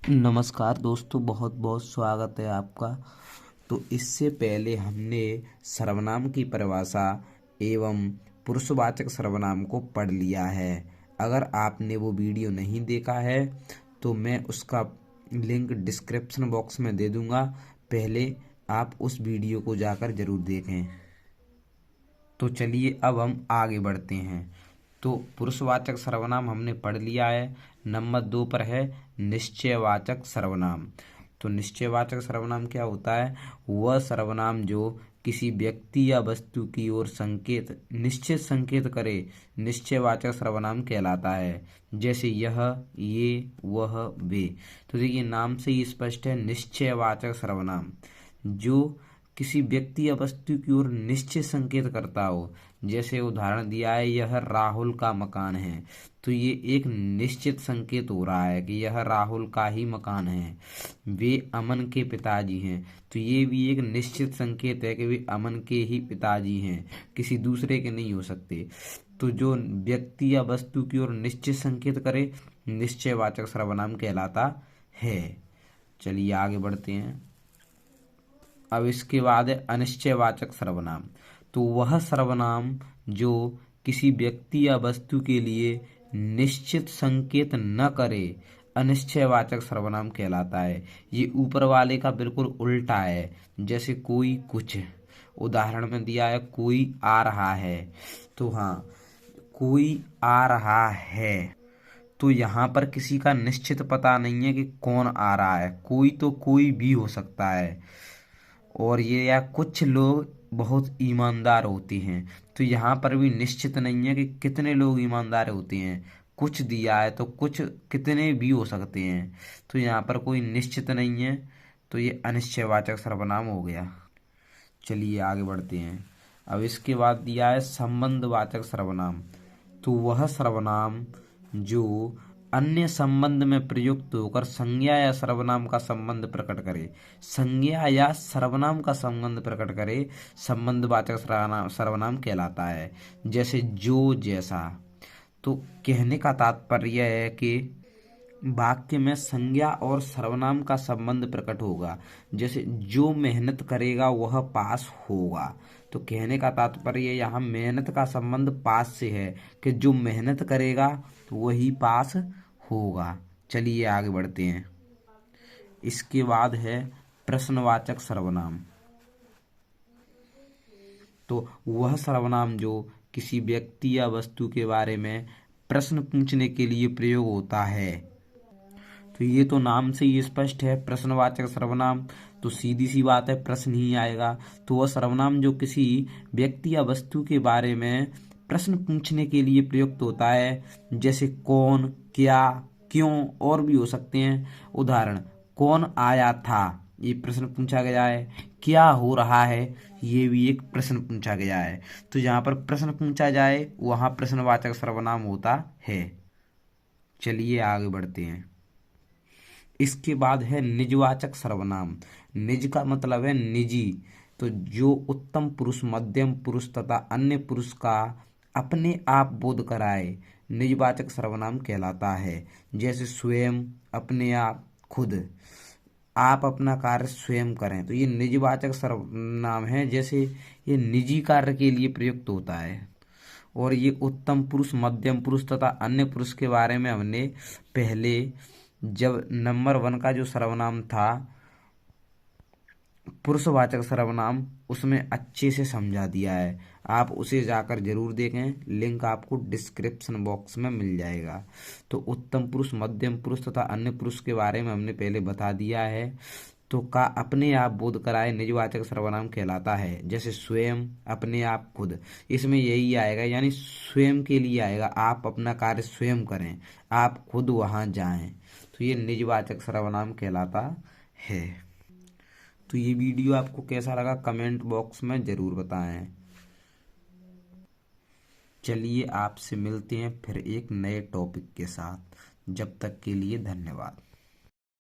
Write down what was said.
नमस्कार दोस्तों, बहुत बहुत स्वागत है आपका। तो इससे पहले हमने सर्वनाम की परिभाषा एवं पुरुषवाचक सर्वनाम को पढ़ लिया है। अगर आपने वो वीडियो नहीं देखा है तो मैं उसका लिंक डिस्क्रिप्शन बॉक्स में दे दूंगा। पहले आप उस वीडियो को जाकर जरूर देखें। तो चलिए अब हम आगे बढ़ते हैं। तो पुरुषवाचक सर्वनाम हमने पढ़ लिया है। नंबर 2 पर है निश्चयवाचक सर्वनाम। तो निश्चयवाचक सर्वनाम क्या होता है? वह सर्वनाम जो किसी व्यक्ति या वस्तु की ओर संकेत निश्चित संकेत करे, निश्चयवाचक सर्वनाम कहलाता है। जैसे यह, ये, वह, वे। तो देखिए, नाम से ही स्पष्ट है, निश्चयवाचक सर्वनाम जो किसी व्यक्ति या वस्तु की ओर निश्चित संकेत करता हो। जैसे उदाहरण दिया है, यह राहुल का मकान है। तो ये एक निश्चित संकेत हो रहा है कि यह राहुल का ही मकान है। वे अमन के पिताजी हैं। तो ये भी एक निश्चित संकेत है कि वे अमन के ही पिताजी हैं, किसी दूसरे के नहीं हो सकते। तो जो व्यक्ति या वस्तु की ओर निश्चित संकेत करे, निश्चयवाचक सर्वनाम कहलाता है। चलिए आगे बढ़ते हैं। अब इसके बाद है अनिश्चयवाचक सर्वनाम। तो वह सर्वनाम जो किसी व्यक्ति या वस्तु के लिए निश्चित संकेत न करे, अनिश्चयवाचक सर्वनाम कहलाता है। ये ऊपर वाले का बिल्कुल उल्टा है। जैसे कोई, कुछ। उदाहरण में दिया है कोई आ रहा है। तो हाँ, कोई आ रहा है। तो यहाँ पर किसी का निश्चित पता नहीं है कि कौन आ रहा है। कोई तो कोई भी हो सकता है। और ये या कुछ लोग बहुत ईमानदार होते हैं। तो यहाँ पर भी निश्चित नहीं है कि कितने लोग ईमानदार होते हैं। कुछ दिया है तो कुछ कितने भी हो सकते हैं। तो यहाँ पर कोई निश्चित नहीं है। तो ये अनिश्चयवाचक सर्वनाम हो गया। चलिए आगे बढ़ते हैं। अब इसके बाद दिया है संबंधवाचक सर्वनाम। तो वह सर्वनाम जो अन्य संबंध में प्रयुक्त होकर संज्ञा या सर्वनाम का संबंध प्रकट करे, संज्ञा या सर्वनाम का संबंध प्रकट करे, संबंधवाचक सर्वनाम कहलाता है। जैसे जो, जैसा। तो कहने का तात्पर्य है कि वाक्य में संज्ञा और सर्वनाम का संबंध प्रकट होगा। जैसे जो मेहनत करेगा वह पास होगा। तो कहने का तात्पर्य यहाँ मेहनत का संबंध पास से है कि जो मेहनत करेगा तो वही पास होगा। चलिए आगे बढ़ते हैं। इसके बाद है प्रश्नवाचक सर्वनाम। तो वह सर्वनाम जो किसी व्यक्ति या वस्तु के बारे में प्रश्न पूछने के लिए प्रयोग होता है। तो ये तो नाम से ही स्पष्ट है, प्रश्नवाचक सर्वनाम। तो सीधी सी बात है, प्रश्न ही आएगा। तो वह सर्वनाम जो किसी व्यक्ति या वस्तु के बारे में प्रश्न पूछने के लिए प्रयुक्त होता है। जैसे कौन, क्या, क्यों और भी हो सकते हैं। उदाहरण, कौन आया था, ये प्रश्न पूछा गया है। क्या हो रहा है, ये भी एक प्रश्न पूछा गया है। तो जहाँ पर प्रश्न पूछा जाए वहाँ प्रश्नवाचक सर्वनाम होता है। चलिए आगे बढ़ते हैं। इसके बाद है निजवाचक सर्वनाम। निज का मतलब है निजी। तो जो उत्तम पुरुष, मध्यम पुरुष तथा अन्य पुरुष का अपने आप बोध कराए, निजवाचक सर्वनाम कहलाता है। जैसे स्वयं, अपने आप, खुद। आप अपना कार्य स्वयं करें, तो ये निजवाचक सर्वनाम है। जैसे ये निजी कार्य के लिए प्रयुक्त होता है। और ये उत्तम पुरुष, मध्यम पुरुष तथा अन्य पुरुष के बारे में हमने पहले, जब नंबर 1 का जो सर्वनाम था पुरुषवाचक सर्वनाम, उसमें अच्छे से समझा दिया है। आप उसे जाकर जरूर देखें, लिंक आपको डिस्क्रिप्शन बॉक्स में मिल जाएगा। तो उत्तम पुरुष, मध्यम पुरुष तथा अन्य पुरुष के बारे में हमने पहले बता दिया है। तो का अपने आप बोध कराए निजवाचक सर्वनाम कहलाता है। जैसे स्वयं, अपने आप, खुद। इसमें यही आएगा, यानी स्वयं के लिए आएगा। आप अपना कार्य स्वयं करें, आप खुद वहां जाएं। तो ये निजवाचक सर्वनाम कहलाता है। तो ये वीडियो आपको कैसा लगा कमेंट बॉक्स में ज़रूर बताएं। चलिए आपसे मिलते हैं फिर एक नए टॉपिक के साथ। जब तक के लिए धन्यवाद।